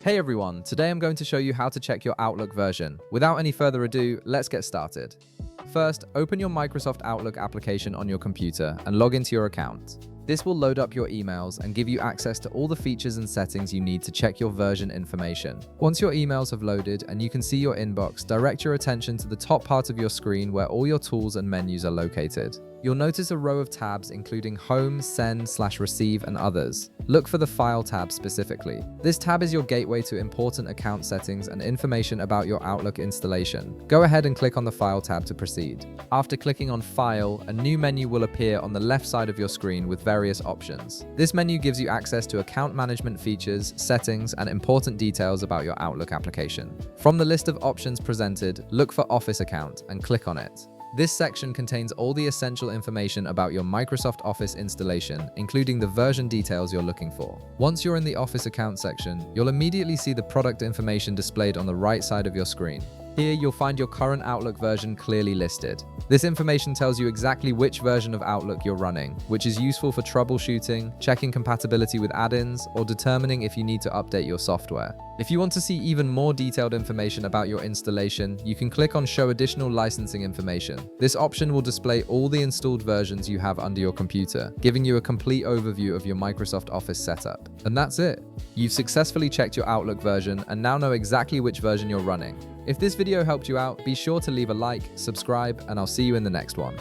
Hey everyone, today I'm going to show you how to check your Outlook version. Without any further ado, let's get started. First, open your Microsoft Outlook application on your computer and log into your account. This will load up your emails and give you access to all the features and settings you need to check your version information. Once your emails have loaded and you can see your inbox, direct your attention to the top part of your screen where all your tools and menus are located. You'll notice a row of tabs including Home, Send/Receive, and others. Look for the File tab specifically. This tab is your gateway to important account settings and information about your Outlook installation. Go ahead and click on the File tab to proceed. After clicking on File, a new menu will appear on the left side of your screen with various options. This menu gives you access to account management features, settings, and important details about your Outlook application. From the list of options presented, look for Office Account and click on it. This section contains all the essential information about your Microsoft Office installation, including the version details you're looking for. Once you're in the Office Account section, you'll immediately see the product information displayed on the right side of your screen. Here, you'll find your current Outlook version clearly listed. This information tells you exactly which version of Outlook you're running, which is useful for troubleshooting, checking compatibility with add-ins, or determining if you need to update your software. If you want to see even more detailed information about your installation, you can click on Show Additional Licensing Information. This option will display all the installed versions you have under your computer, giving you a complete overview of your Microsoft Office setup. And that's it. You've successfully checked your Outlook version and now know exactly which version you're running. If this video helped you out, be sure to leave a like, subscribe, and I'll see you in the next one.